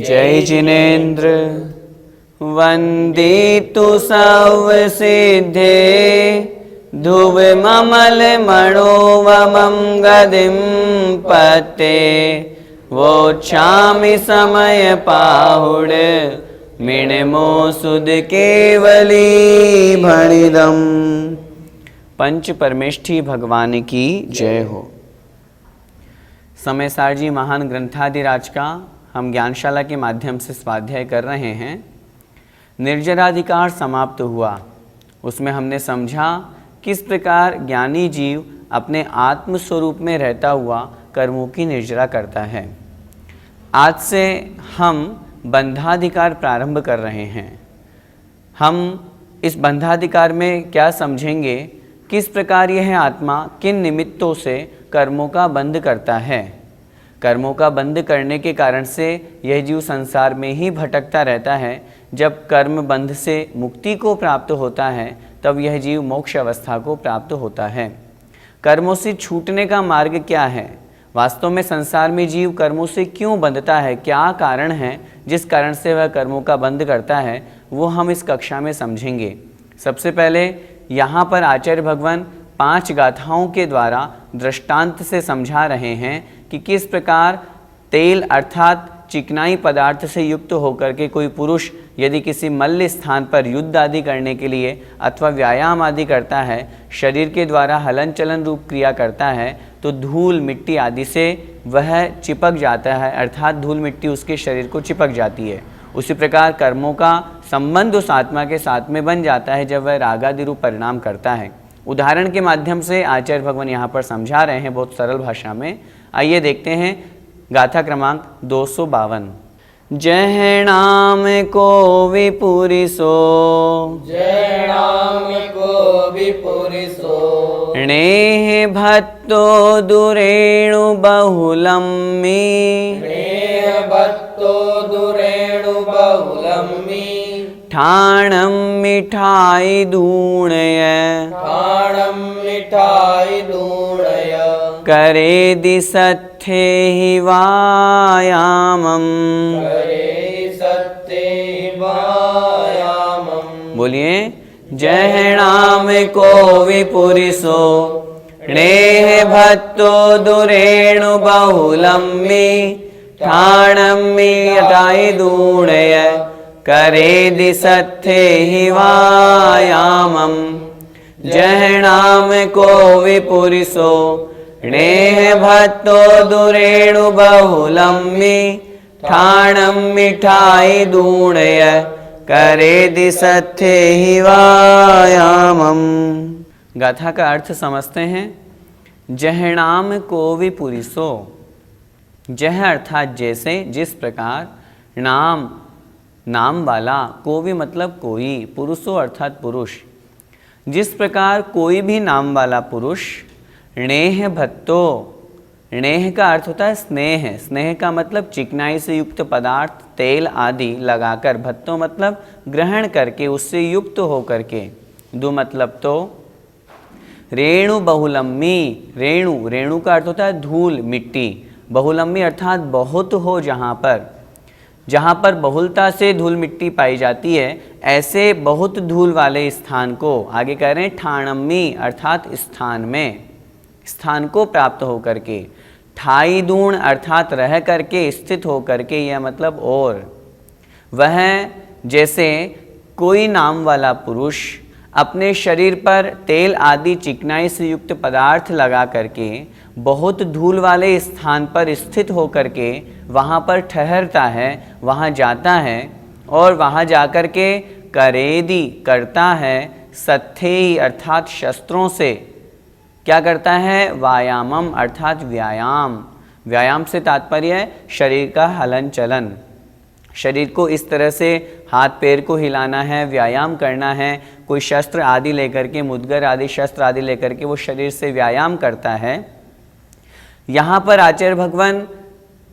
जय जिनेन्द्र। वंदितु सर्वसिद्धे धुवममल मनोवमं गदिं पते वोच्छामि समय पाहुड मिणमो सुद केवली भणिदम। पंच परमेष्ठी भगवान की जय हो। समय जी महान ग्रंथाधिराज का हम ज्ञानशाला के माध्यम से स्वाध्याय कर रहे हैं। निर्जराधिकार समाप्त हुआ, उसमें हमने समझा किस प्रकार ज्ञानी जीव अपने आत्म स्वरूप में रहता हुआ कर्मों की निर्जरा करता है। आज से हम बंधाधिकार प्रारंभ कर रहे हैं। हम इस बंधाधिकार में क्या समझेंगे, किस प्रकार यह आत्मा किन निमित्तों से कर्मों का बंध करता है। कर्मों का बंध करने के कारण से यह जीव संसार में ही भटकता रहता है। जब कर्म बंध से मुक्ति को प्राप्त होता है तब यह जीव मोक्ष अवस्था को प्राप्त होता है। कर्मों से छूटने का मार्ग क्या है, वास्तव में संसार में जीव कर्मों से क्यों बंधता है, क्या कारण है जिस कारण से वह कर्मों का बंध करता है, वो हम इस कक्षा में समझेंगे। सबसे पहले यहाँ पर आचार्य भगवान 5 गाथाओं के द्वारा दृष्टांत से समझा रहे हैं कि किस प्रकार तेल अर्थात चिकनाई पदार्थ से युक्त होकर के कोई पुरुष यदि किसी मल्ल स्थान पर युद्ध आदि करने के लिए अथवा व्यायाम आदि करता है, शरीर के द्वारा हलन चलन रूप क्रिया करता है, तो धूल मिट्टी आदि से वह चिपक जाता है, अर्थात धूल मिट्टी उसके शरीर को चिपक जाती है। उसी प्रकार कर्मों का संबंध उस आत्मा के साथ में बन जाता है जब वह रागादि रूप परिणाम करता है। उदाहरण के माध्यम से आचार्य भगवान यहाँ पर समझा रहे हैं बहुत सरल भाषा में। आइए देखते हैं गाथा क्रमांक 252। जय नाम को विपुरिसो, जय नाम को विपुरिसो, नेह भत्तो दुरेणु बहुलम्मी, नेह भत्तो दुरेणु बहुलम्मी, ठाणं मिठाई दूणय, ठाणं मिठाई दूणय, करे दिसत्थे हि वायामम्, करे सत्ते वायामम्। बोलिए जय नाम को विपुरिसो, नेह भत्तो दुरेणु बहुलम्मी, ठाणं मिठाई दूणय, करे दिसत्थे हि वायामम्। जय नाम को विपुरिसो, नेह भत्तो दुरेणु बहुलम्मी, ठाणं मिठाई दूणय, करे दिसत्थे हि वायामम्। गाथा का अर्थ समझते हैं। जह नाम को विपुरिसो, जह अर्थात जैसे, जिस प्रकार, नाम नाम वाला, को भी मतलब कोई, पुरुषो अर्थात पुरुष, जिस प्रकार कोई भी नाम वाला पुरुष, नेह भत्तो, नेह का अर्थ होता है स्नेह, स्नेह का मतलब चिकनाई से युक्त पदार्थ तेल आदि लगाकर, भत्तो मतलब ग्रहण करके उससे युक्त हो करके, दो मतलब तो रेणु बहुलम्मी, रेणु, रेणु का अर्थ होता है धूल मिट्टी, बहुलम्मी अर्थात बहुत हो, जहाँ पर बहुलता से धूल मिट्टी पाई जाती है, ऐसे बहुत धूल वाले स्थान को, आगे कह रहे हैं ठाणम्मी अर्थात स्थान में, स्थान को प्राप्त हो करके, ठाई दूण अर्थात रह करके, स्थित हो करके, यह मतलब और, वह जैसे कोई नाम वाला पुरुष अपने शरीर पर तेल आदि चिकनाई से युक्त पदार्थ लगा करके बहुत धूल वाले स्थान पर स्थित हो करके वहाँ पर ठहरता है, वहाँ जाता है और वहाँ जाकर के करेदी करता है, सत्थेहि अर्थात शस्त्रों से क्या करता है, व्यायामम अर्थात व्यायाम, व्यायाम से तात्पर्य है शरीर का हलन चलन, शरीर को इस तरह से हाथ पैर को हिलाना है, व्यायाम करना है, कोई शस्त्र आदि लेकर के, मुद्गर आदि शस्त्र आदि लेकर के वो शरीर से व्यायाम करता है। यहाँ पर आचार्य भगवान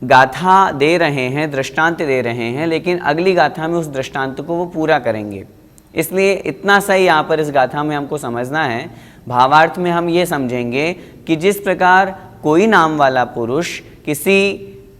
गाथा दे रहे हैं, दृष्टांत दे रहे हैं, लेकिन अगली गाथा में उस दृष्टांत को वो पूरा करेंगे, इसलिए इतना सही यहाँ पर इस गाथा में हमको समझना है। भावार्थ में हम ये समझेंगे कि जिस प्रकार कोई नाम वाला पुरुष किसी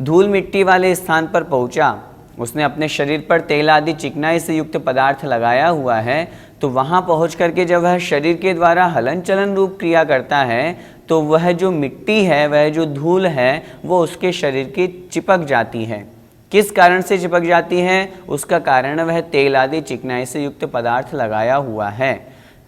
धूल मिट्टी वाले स्थान पर पहुँचा उसने अपने शरीर पर तेल आदि चिकनाई से युक्त पदार्थ लगाया हुआ है, तो वहाँ पहुँच करके जब वह शरीर के द्वारा हलन चलन रूप क्रिया करता है तो वह जो मिट्टी है, वह जो धूल है, वो उसके शरीर की चिपक जाती है। किस कारण से चिपक जाती है? उसका कारण वह तेल आदि चिकनाई से युक्त पदार्थ लगाया हुआ है।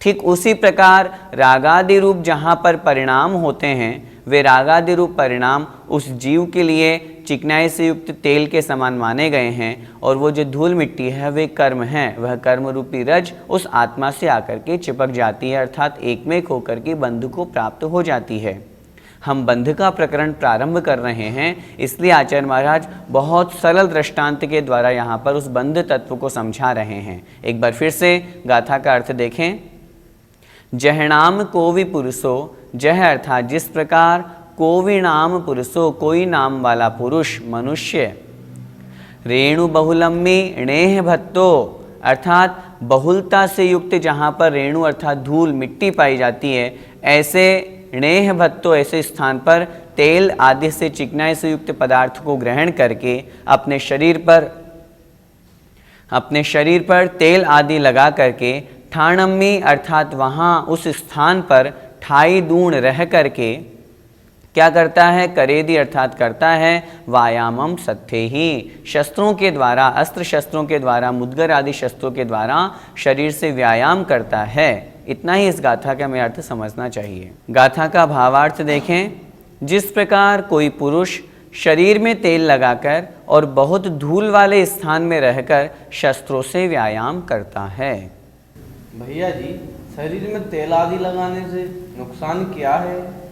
ठीक उसी प्रकार रागादि रूप जहाँ पर परिणाम होते हैं, वे रागादि रूप परिणाम उस जीव के लिए चिकनाई से युक्त तेल के समान माने गए हैं, और वो जो धूल मिट्टी है वे कर्म हैं। वह कर्म रूपी रज उस आत्मा से आकर के चिपक जाती है, अर्थात एकमेक होकर के बंध को प्राप्त हो जाती है। हम बंध का प्रकरण प्रारंभ कर रहे हैं, इसलिए आचार्य महाराज बहुत सरल दृष्टांत के द्वारा यहाँ पर उस बंध तत्व को समझा रहे हैं। एक बार फिर से गाथा का अर्थ देखें। जहनाम कोवि पुरुषो, जह अर्थात जिस प्रकार, कोवि नाम पुरुषो कोई नाम वाला पुरुष मनुष्य, रेणु बहुलम्बी णेह भत्तो अर्थात बहुलता से युक्त जहाँ पर रेणु अर्थात धूल मिट्टी पाई जाती है, ऐसे णेह भत्तो ऐसे स्थान पर तेल आदि से चिकनाई से युक्त पदार्थ को ग्रहण करके अपने शरीर पर तेल आदि लगा करके ठाणम्मी अर्थात वहाँ उस स्थान पर ठाई दूण रह करके क्या करता है? करेदि अर्थात करता है व्यायामम सत्थे ही, शस्त्रों के द्वारा, अस्त्र शस्त्रों के द्वारा, मुद्गर आदि शस्त्रों के द्वारा शरीर से व्यायाम करता है। इतना ही इस गाथा का हमें अर्थ समझना चाहिए। गाथा का भावार्थ देखें। जिस प्रकार कोई पुरुष शरीर में तेल लगाकर और बहुत धूल वाले स्थान में रहकर शस्त्रों से व्यायाम करता है। भैया जी, शरीर में तेल आदि लगाने से नुकसान क्या है?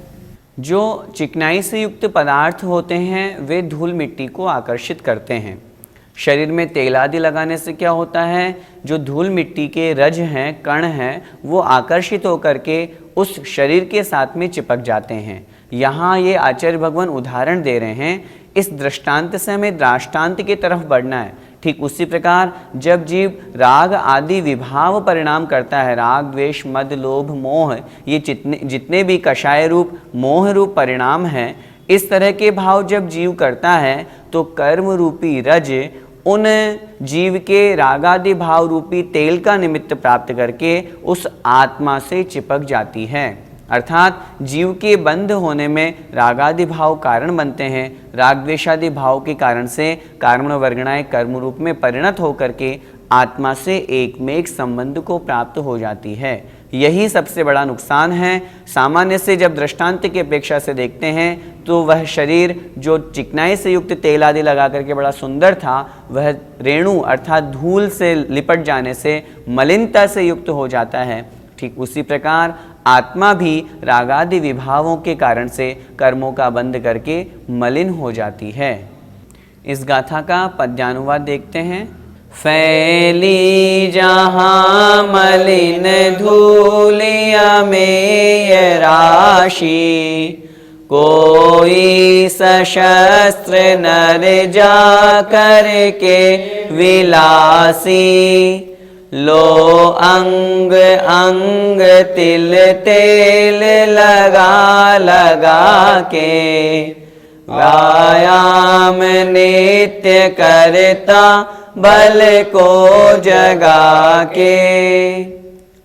जो चिकनाई से युक्त पदार्थ होते हैं वे धूल मिट्टी को आकर्षित करते हैं। शरीर में तेल आदि लगाने से क्या होता है? जो धूल मिट्टी के रज हैं, कण हैं, वो आकर्षित होकर के उस शरीर के साथ में चिपक जाते हैं। यहाँ ये आचार्य भगवान उदाहरण दे रहे हैं। इस दृष्टांत से हमें दृष्टांत की तरफ बढ़ना है। ठीक उसी प्रकार जब जीव राग आदि विभाव परिणाम करता है, राग द्वेष मद लोभ मोह, ये जितने भी कषाय रूप मोह रूप परिणाम हैं, इस तरह के भाव जब जीव करता है तो कर्म रूपी रज उन जीव के रागादि भाव रूपी तेल का निमित्त प्राप्त करके उस आत्मा से चिपक जाती है। अर्थात जीव के बंध होने में रागादि भाव कारण बनते हैं। राग द्वेषादि भाव के कारण से कर्म वर्गणाएं कर्म रूप में परिणत होकर के आत्मा से एक में एक संबंध को प्राप्त हो जाती है। यही सबसे बड़ा नुकसान है। सामान्य से जब दृष्टांत की अपेक्षा से देखते हैं तो वह शरीर जो चिकनाई से युक्त तेल आदि लगा करके बड़ा सुंदर था, वह रेणु अर्थात धूल से लिपट जाने से मलिनता से युक्त हो जाता है। ठीक उसी प्रकार आत्मा भी रागादि विभावों के कारण से कर्मों का बंध करके मलिन हो जाती है। इस गाथा का पद्यानुवाद देखते हैं। फैली जहाँ मलिन धूलिया में ये राशि, कोई सशस्त्र नर जा करके विलासी, लो अंग अंग तिल तेल लगा लगा के, व्यायाम नित्य करता बल को जगा के।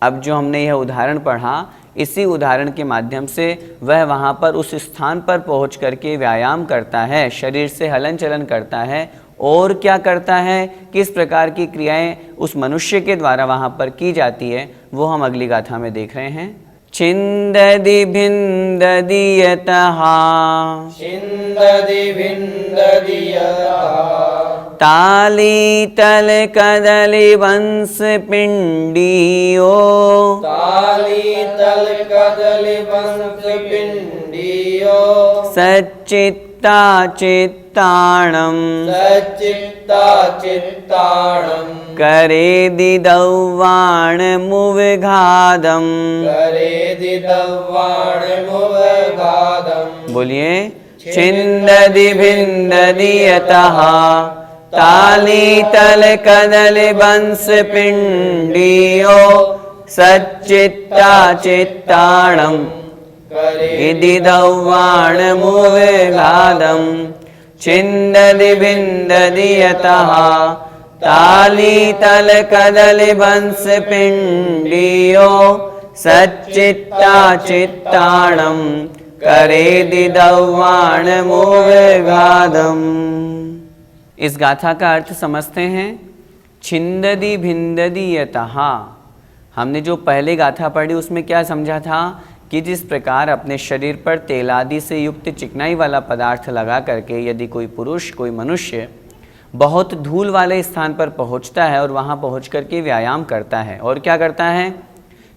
अब जो हमने यह उदाहरण पढ़ा, इसी उदाहरण के माध्यम से वह वहाँ पर उस स्थान पर पहुँच करके व्यायाम करता है, शरीर से हलन चलन करता है। और क्या करता है, किस प्रकार की क्रियाएं उस मनुष्य के द्वारा वहाँ पर की जाती है, वो हम अगली गाथा में देख रहे हैं। छिंददि भिंददि यतः, छिंददि भिंददि यतः, ताली तल कदली वंश पिंडियो, ताली तल कदली वंश पिंडियो, सच्चित्ता चित्ताणं, सच्चित्ता चित्ताणं, करेदि दौवाण मुविघादम, करेदि दौवाण मुविघादम। बोलिए। छिंददि भिंददि यतः, ताली तल कदल वंश पिंडियो, सच्चित्ता चित्ताणं, करेदि दौवाण मुविघादम, छिन्दति भिन्दति यतः तालीतल कदली बंस पिंडियो सच्चित्ता चित्ताणं करेदि दव्वाणमुविघातम्। इस गाथा का अर्थ समझते हैं। छिन्दति भिन्दति यतः, हमने जो पहले गाथा पढ़ी उसमें क्या समझा था कि जिस प्रकार अपने शरीर पर तेल आदि से युक्त चिकनाई वाला पदार्थ लगा करके यदि कोई पुरुष कोई मनुष्य बहुत धूल वाले स्थान पर पहुंचता है और वहां पहुंच करके व्यायाम करता है और क्या करता है,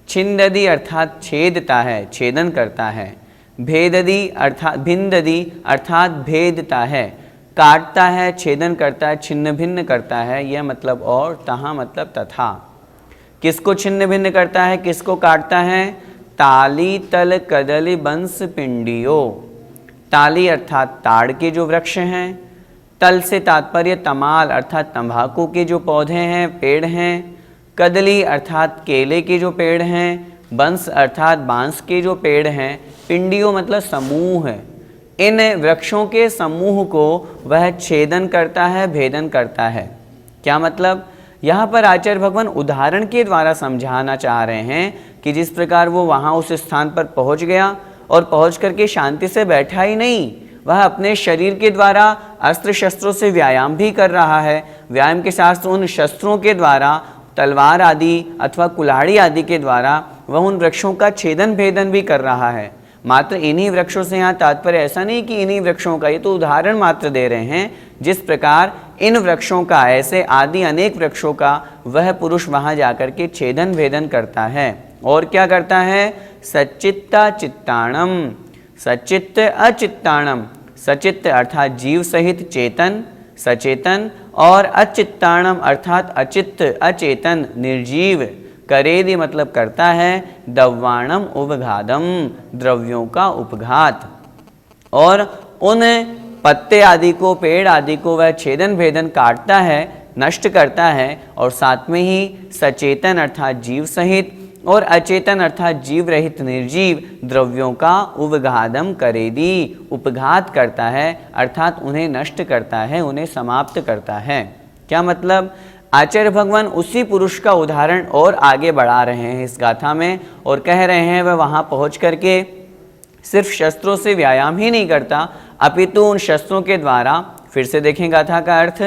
छिन्दति अर्थात छेदता है, छेदन करता है, भेदति अर्थात भिन्दति अर्थात भेदता है, काटता है, छेदन करता है, छिन्न भिन्न करता है, यह मतलब और, तहाँ मतलब तथा। किसको छिन्न भिन्न करता है, किसको काटता है, ताली तल कदली बंस पिंडियो। ताली अर्थात ताड़ के जो वृक्ष हैं, तल से तात्पर्य तमाल अर्थात तंबाकू के जो पौधे हैं, पेड़ हैं, कदली अर्थात केले के जो पेड़ हैं, बंस अर्थात बांस के जो पेड़ हैं, पिंडियो मतलब समूह है। इन वृक्षों के समूह को वह छेदन करता है, भेदन करता है। क्या मतलब, यहाँ पर आचार्य भगवान उदाहरण के द्वारा समझाना चाह रहे हैं कि जिस प्रकार वो वहाँ उस स्थान पर पहुँच गया और पहुँच करके शांति से बैठा ही नहीं, वह अपने शरीर के द्वारा अस्त्र शस्त्रों से व्यायाम भी कर रहा है। व्यायाम के साथ उन शस्त्रों के द्वारा, तलवार आदि अथवा कुल्हाड़ी आदि के द्वारा वह उन वृक्षों का छेदन भेदन भी कर रहा है। मात्र इन्हीं वृक्षों से यहाँ तात्पर्य ऐसा नहीं कि इन्हीं वृक्षों का, ये तो उदाहरण मात्र दे रहे हैं। जिस प्रकार इन वृक्षों का, ऐसे आदि अनेक वृक्षों का वह पुरुष वहाँ जाकर के छेदन भेदन करता है। और क्या करता है, सच्चित्ता चित्ताणम, सच्चित्त अचित्ताणम। सचित्त अर्थात जीव सहित चेतन, सचेतन, और अचित्ताणम अर्थात अचित्त अचेतन निर्जीव। करेदि मतलब करता है, दव्वाणम उपघातम द्रव्यों का उपघात। और उन पत्ते आदि को, पेड़ आदि को वह छेदन भेदन काटता है, नष्ट करता है। और साथ में ही सचेतन अर्थात जीव सहित और अचेतन अर्थात जीव रहित निर्जीव द्रव्यों का उपघातम करेदि उपघात करता है, अर्थात उन्हें नष्ट करता है, उन्हें समाप्त करता है। क्या मतलब, आचार्य भगवान उसी पुरुष का उदाहरण और आगे बढ़ा रहे हैं इस गाथा में और कह रहे हैं वह वहाँ पहुँच करके सिर्फ शस्त्रों से व्यायाम ही नहीं करता, अपितु उन शस्त्रों के द्वारा, फिर से देखें गाथा का अर्थ,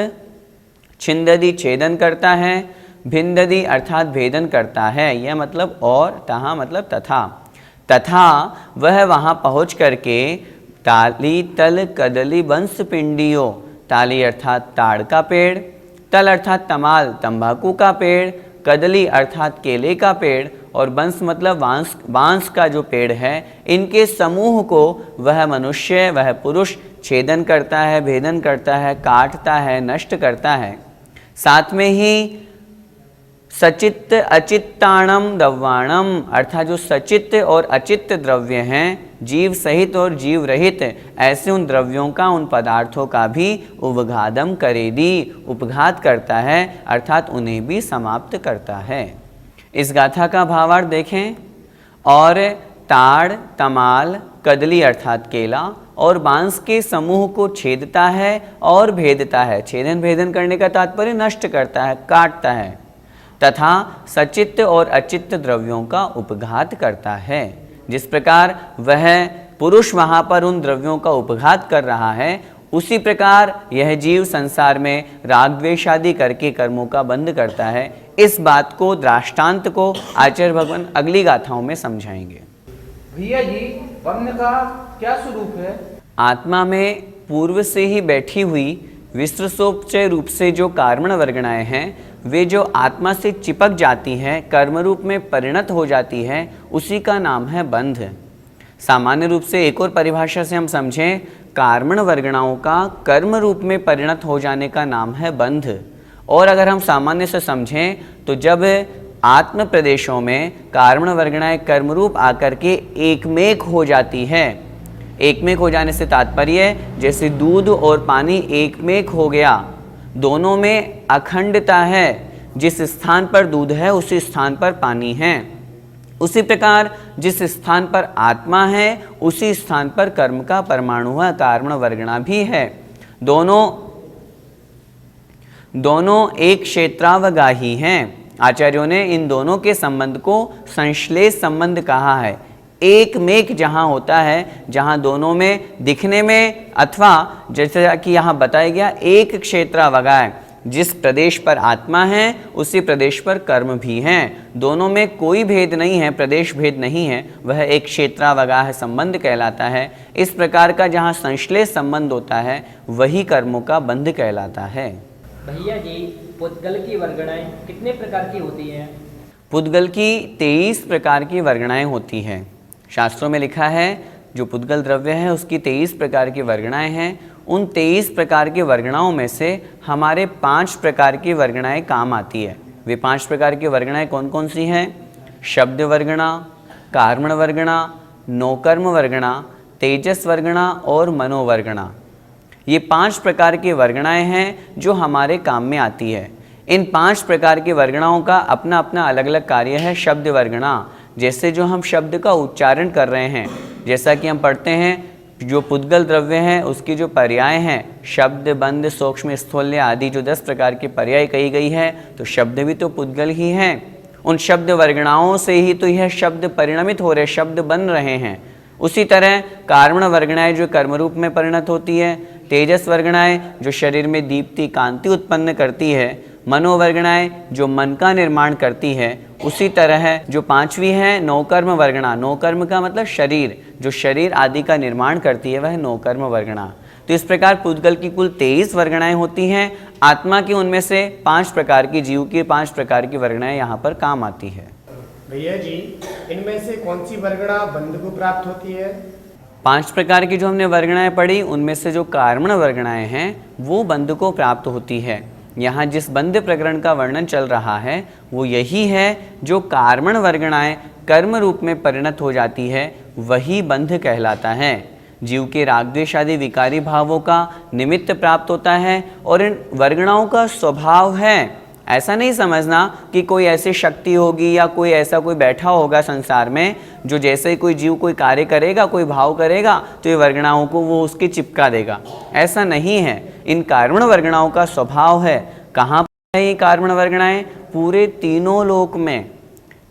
छिन्दति छेदन करता है, भिन्दति अर्थात भेदन करता है, यह मतलब और, तहाँ मतलब तथा। तथा वह वहाँ पहुँच करके ताली तल कदली बंस पिंडियो, ताली अर्थात ताड़ का पेड़, तल अर्थात तमाल तंबाकू का पेड़, कदली अर्थात केले का पेड़, और बंस मतलब बांस का जो पेड़ है, इनके समूह को वह मनुष्य, वह पुरुष छेदन करता है, भेदन करता है, काटता है, नष्ट करता है। साथ में ही सचित्त अचित्ताणम दव्वाणम अर्थात जो सचित्त और अचित्त द्रव्य हैं, जीव सहित और जीव रहित, ऐसे उन द्रव्यों का, उन पदार्थों का भी उपघातम करेदि उपघात करता है, अर्थात उन्हें भी समाप्त करता है। इस गाथा का भावार्थ देखें, और ताड़ तमाल कदली अर्थात केला और बांस के समूह को छेदता है और भेदता है। छेदन भेदन करने का तात्पर्य नष्ट करता है, काटता है। तथा सचित्त और अचित्त द्रव्यों का उपघात करता है। जिस प्रकार वह पुरुष वहाँ पर उन द्रव्यों का उपघात कर रहा है, उसी प्रकार यह जीव संसार में राग द्वेष आदि करके कर्मों का बंध करता है। इस बात को, दृष्टांत को आचार्य भगवान अगली गाथाओं में समझाएंगे। भैया जी, वर्ण का क्या स्वरूप है? आत्मा में पूर्व से ही बैठी हुई विस्तृतोपचय रूप से जो कार्मण वर्गणाएं हैं, वे जो आत्मा से चिपक जाती हैं, कर्म रूप में परिणत हो जाती हैं, उसी का नाम है बंध। सामान्य रूप से एक और परिभाषा से हम समझें, कार्मण वर्गणाओं का कर्म रूप में परिणत हो जाने का नाम है बंध। और अगर हम सामान्य से समझें तो जब आत्म प्रदेशों में कार्मण वर्गणाएं कर्म रूप आकर के एकमेक हो जाती है, एकमेक हो जाने से तात्पर्य जैसे दूध और पानी एकमेक हो गया, दोनों में अखंडता है, जिस स्थान पर दूध है उसी स्थान पर पानी है। उसी प्रकार जिस स्थान पर आत्मा है उसी स्थान पर कर्म का परमाणु है, कार्मण वर्गणा भी है। दोनों एक क्षेत्रावगाही हैं। आचार्यों ने इन दोनों के संबंध को संश्लेष संबंध कहा है। एक मेक जहां होता है, जहां दोनों में दिखने में, अथवा जैसे कि यहाँ बताया गया एक क्षेत्रावगाह, जिस प्रदेश पर आत्मा है उसी प्रदेश पर कर्म भी हैं, दोनों में कोई भेद नहीं है, प्रदेश भेद नहीं है, वह एक क्षेत्रावगाह संबंध कहलाता है। इस प्रकार का जहाँ संश्लेष संबंध होता है वही कर्मों का बंध कहलाता है। भैया जी, पुद्गल की वर्गणाएं कितने प्रकार की होती हैं? पुद्गल की 23 प्रकार की वर्गणाएं होती हैं। शास्त्रों में लिखा है जो पुद्गल द्रव्य है उसकी 23 प्रकार की वर्गणाएं हैं। उन 23 प्रकार की वर्गणाओं में से हमारे 5 प्रकार की वर्गणाएं काम आती है। वे 5 प्रकार की वर्गणाएं कौन कौन सी हैं? शब्द वर्गणा, कार्मण वर्गणा, नौकर्म वर्गणा, तेजस वर्गणा और मनोवर्गणा। ये 5 प्रकार की वर्गणाएं हैं जो हमारे काम में आती है। इन 5 प्रकार की वर्गणाओं का अपना अपना अलग अलग कार्य है। शब्द वर्गणा, जैसे जो हम शब्द का उच्चारण कर रहे हैं, जैसा कि हम पढ़ते हैं जो पुद्गल द्रव्य हैं उसकी जो पर्याय हैं, शब्द, बंध, सूक्ष्म, स्थूल्य आदि जो 10 प्रकार की पर्याय कही गई है, तो शब्द भी तो पुद्गल ही हैं। उन शब्द वर्गणाओं से ही तो यह शब्द परिणमित हो रहे, शब्द बन रहे हैं। उसी तरह कार्मण वर्गणाएं जो कर्म रूप में परिणत होती है, तेजस वर्गणाएं जो शरीर में दीप्ति कांति उत्पन्न करती है, मनोवर्गणाएं जो मन का निर्माण करती है, उसी तरह जो 5वीं है नौकर्म वर्गणा, नौकर्म का मतलब शरीर, जो शरीर आदि का निर्माण करती है वह नौकर्म वर्गणा। तो इस प्रकार पुद्गल की कुल 23 वर्गणाएं होती हैं। आत्मा की उनमें से 5 प्रकार की, जीव की 5 प्रकार की वर्गणाएं यहाँ पर काम आती है। भैया जी, इनमें से कौन सी वर्गणा बंध को प्राप्त होती है? 5 प्रकार की जो हमने वर्गणाएं पढ़ी उनमें से जो कार्मण वर्गणाएं हैं वो बंध को प्राप्त होती है। यहाँ जिस बंध प्रकरण का वर्णन चल रहा है वो यही है, जो कार्मण वर्गणाएं कर्म रूप में परिणत हो जाती है वही बंध कहलाता है। जीव के राग द्वेष आदि विकारी भावों का निमित्त प्राप्त होता है और इन वर्गणाओं का स्वभाव है। ऐसा नहीं समझना कि कोई ऐसी शक्ति होगी या कोई ऐसा कोई बैठा होगा संसार में जो जैसे ही कोई जीव कोई कार्य करेगा, कोई भाव करेगा तो ये वर्गणाओं को वो उसकी चिपका देगा। ऐसा नहीं है। इन कार्मण वर्गणाओं का स्वभाव है। कहाँ पर है ये कार्मण वर्गणाएं? पूरे तीनों लोक में।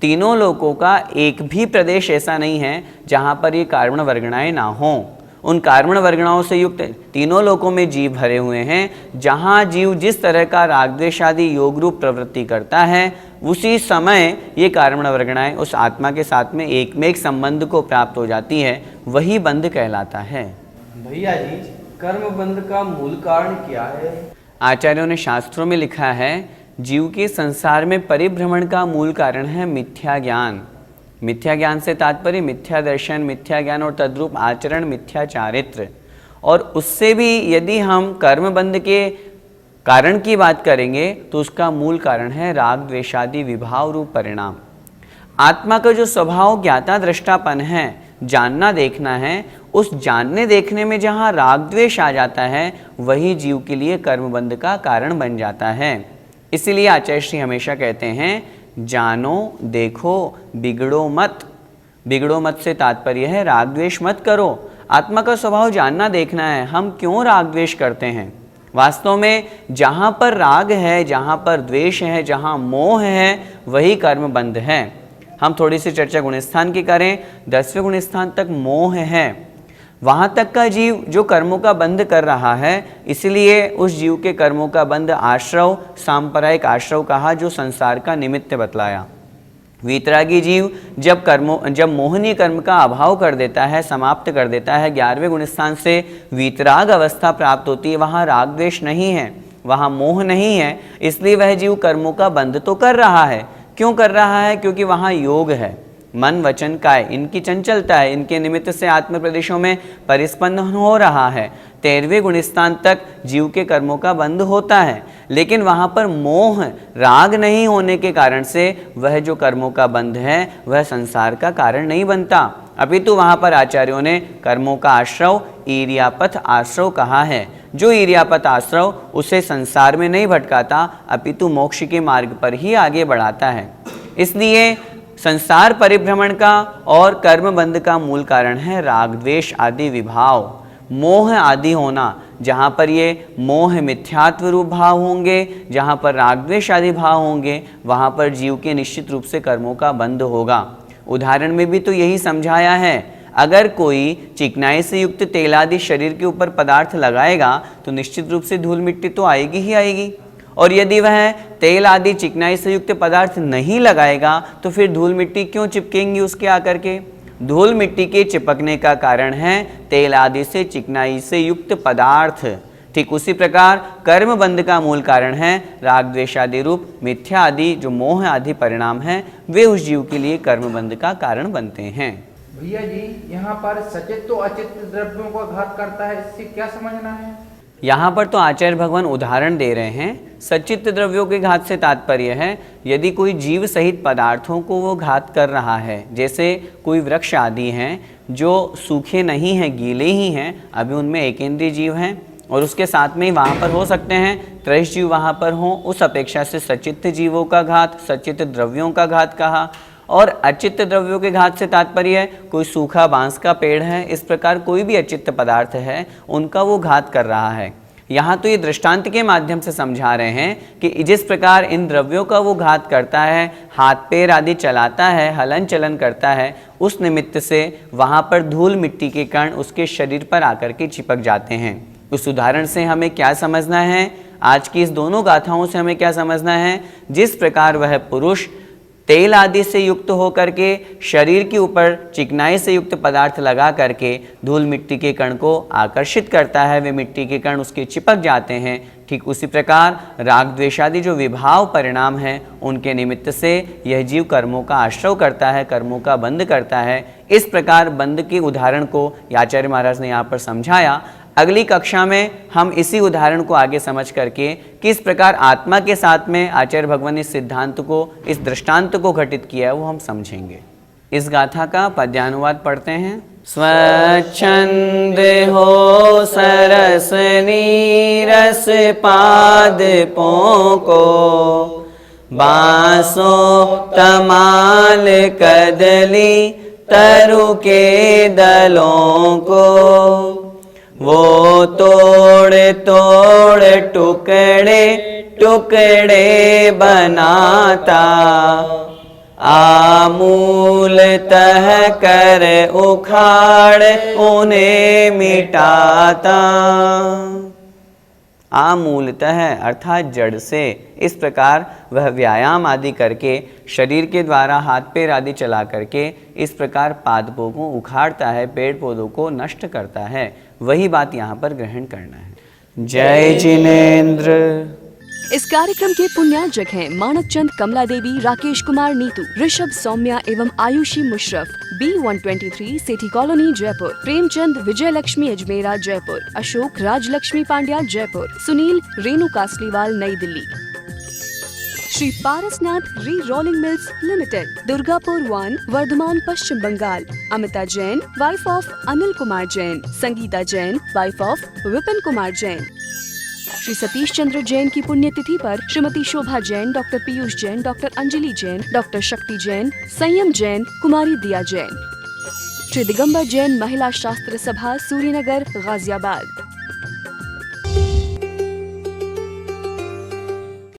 तीनों लोकों का एक भी प्रदेश ऐसा नहीं है जहाँ पर ये कार्मण वर्गणाएं ना हों। उन कार्मण वर्गणाओं से युक्त तीनों लोकों में जीव भरे हुए हैं। जहाँ जीव जिस तरह का राग द्वेष आदि योग रूप प्रवृत्ति करता है उसी समय ये कार्मण वर्गणाएं उस आत्मा के साथ में एक में एक संबंध को प्राप्त हो जाती है, वही बंध कहलाता है। भैया जी, कर्म बंध का मूल कारण क्या है? आचार्यों ने शास्त्रों में लिखा है जीव के संसार में परिभ्रमण का मूल कारण है मिथ्या ज्ञान। मिथ्या ज्ञान से तात्पर्य मिथ्या दर्शन, मिथ्या ज्ञान और तद्रूप आचरण, मिथ्या चारित्र। और उससे भी यदि हम कर्म बंध के कारण की बात करेंगे तो उसका मूल कारण है राग द्वेषादि विभाव रूप परिणाम। आत्मा का जो स्वभाव ज्ञाता दृष्टापन है, जानना देखना है, उस जानने देखने में जहाँ राग द्वेष आ जाता है वही जीव के लिए कर्म बंध का कारण बन जाता है। इसीलिए आचार्य श्री हमेशा कहते हैं जानो देखो बिगड़ो मत। बिगड़ो मत से तात्पर्य है राग द्वेष मत करो। आत्मा का स्वभाव जानना देखना है, हम क्यों राग द्वेष करते हैं। वास्तव में जहाँ पर राग है, जहाँ पर द्वेष है, जहाँ मोह है वही कर्म बंध है। हम थोड़ी सी चर्चा गुणस्थान की करें। 10वें गुणस्थान तक मोह है, वहाँ तक का जीव जो कर्मों का बंध कर रहा है, इसलिए उस जीव के कर्मों का बंध आश्रव, सांप्रदायिक आश्रव कहा, जो संसार का निमित्त बतलाया। वीतरागी जीव जब मोहनीय कर्म का अभाव कर देता है, समाप्त कर देता है, 11वें गुणस्थान से वीतराग अवस्था प्राप्त होती है, वहाँ राग द्वेष नहीं है, वहाँ मोह नहीं है, इसलिए वह जीव कर्मों का बंध तो कर रहा है। क्यों कर रहा है? क्योंकि वहाँ योग है, मन वचन काय इनकी चंचलता है, इनके निमित्त से आत्म प्रदेशों में परिस्पंदन हो रहा है। 13वें गुणस्थान तक जीव के कर्मों का बंध होता है, लेकिन वहाँ पर मोह राग नहीं होने के कारण से वह जो कर्मों का बंध है वह संसार का कारण नहीं बनता, अपितु वहाँ पर आचार्यों ने कर्मों का आश्रव ईर्यापथ आश्रव कहा है। जो ईर्यापथ आश्रव उसे संसार में नहीं भटकाता अपितु मोक्ष के मार्ग पर ही आगे बढ़ाता है। इसलिए संसार परिभ्रमण का और कर्म बंध का मूल कारण है राग द्वेष आदि विभाव, मोह आदि होना। जहाँ पर ये मोह मिथ्यात्व रूप भाव होंगे, जहाँ पर राग द्वेष आदि भाव होंगे, वहाँ पर जीव के निश्चित रूप से कर्मों का बंध होगा। उदाहरण में भी तो यही समझाया है। अगर कोई चिकनाई से युक्त तेल आदि शरीर के ऊपर पदार्थ लगाएगा तो निश्चित रूप से धूल मिट्टी तो आएगी ही आएगी, और यदि वह तेल आदि चिकनाई से युक्त पदार्थ नहीं लगाएगा तो फिर धूल मिट्टी क्यों चिपकेंगी उसके आकर के? धूल मिट्टी के चिपकने का कारण है तेल आदि से चिकनाई से युक्त पदार्थ। ठीक उसी प्रकार कर्म बंध का मूल कारण है राग द्वेष आदि रूप मिथ्या आदि जो मोह आदि परिणाम हैं, वे उस जीव के लिए कर्म बंध का कारण बनते हैं। भैया जी, यहाँ पर सचित तो अचित द्रव्यों का घात करता है, इससे क्या समझना है? यहाँ पर तो आचार्य भगवान उदाहरण दे रहे हैं। सचित द्रव्यों के घात से तात्पर्य है यदि कोई जीव सहित पदार्थों को वो घात कर रहा है, जैसे कोई वृक्ष आदि हैं जो सूखे नहीं हैं, गीले ही हैं, अभी उनमें एकेंद्रीय जीव हैं और उसके साथ में ही वहाँ पर हो सकते हैं त्रैश जीव वहाँ पर हों, उस अपेक्षा से सचित जीवों का घात, सचित द्रव्यों का घात कहा। और अचित्त द्रव्यों के घात से तात्पर्य है कोई सूखा बांस का पेड़ है, इस प्रकार कोई भी अचित्त पदार्थ है उनका वो घात कर रहा है। यहाँ तो ये दृष्टांत के माध्यम से समझा रहे हैं कि जिस प्रकार इन द्रव्यों का वो घात करता है, हाथ पैर आदि चलाता है, हलन चलन करता है, उस निमित्त से वहाँ पर धूल मिट्टी के कण उसके शरीर पर आकर के चिपक जाते हैं। उस उदाहरण से हमें क्या समझना है? आज की इस दोनों गाथाओं से हमें क्या समझना है? जिस प्रकार वह पुरुष तेल आदि से युक्त होकर के शरीर के ऊपर चिकनाई से युक्त पदार्थ लगा करके धूल मिट्टी के कण को आकर्षित करता है, वे मिट्टी के कण उसके चिपक जाते हैं। ठीक उसी प्रकार राग द्वेष आदि जो विभाव परिणाम है उनके निमित्त से यह जीव कर्मों का आश्रय करता है, कर्मों का बंध करता है। इस प्रकार बंध के उदाहरण को आचार्य महाराज ने यहाँ पर समझाया। अगली कक्षा में हम इसी उदाहरण को आगे समझ करके किस प्रकार आत्मा के साथ में आचार्य भगवान ने इस सिद्धांत को, इस दृष्टांत को घटित किया है वो हम समझेंगे। इस गाथा का पद्यानुवाद पढ़ते हैं। स्वच्छंद हो सरस नीरस पाद पोंको, बांसो तमाल कदली तरु के दलों को, वो तोड़ तोड़ टुकड़े टुकड़े बनाता, आमूल तह कर उखाड़ उन्हें मिटाता। आमूलतः अर्थात जड़ से। इस प्रकार वह व्यायाम आदि करके शरीर के द्वारा हाथ पैर आदि चला करके इस प्रकार पादपों को उखाड़ता है, पेड़ पौधों को नष्ट करता है। वही बात यहाँ पर ग्रहण करना है। जय जिनेन्द्र। इस कार्यक्रम के पुण्यार्जक हैं मानक चंद, कमला देवी, राकेश कुमार नीतू, ऋषभ सौम्या एवं Aayushi Musharraf, B123 city colony Jaipur, Premchand Vijay Lakshmi Ajmera Jaipur, Ashok Rajlakshmi Pandya Jaipur, Sunil Renu Kasliwal New Delhi. Shri Parasnath re rolling mills limited, Durgapur 1, Bardhaman Paschim Bangal. Amita Jain wife of Anil Kumar Jain, Sangeeta Jain wife of Vipin Kumar Jain. Shri Satish Chandra Jain की पुण्यतिथि पर Shrimati Shobha Jain, doctor Piyush Jain, doctor Anjali Jain, doctor Shakti Jain, संयम जैन, कुमारी दिया जैन। श्री दिगंबर जैन महिला शास्त्र सभा, सूर्यनगर, गाजियाबाद।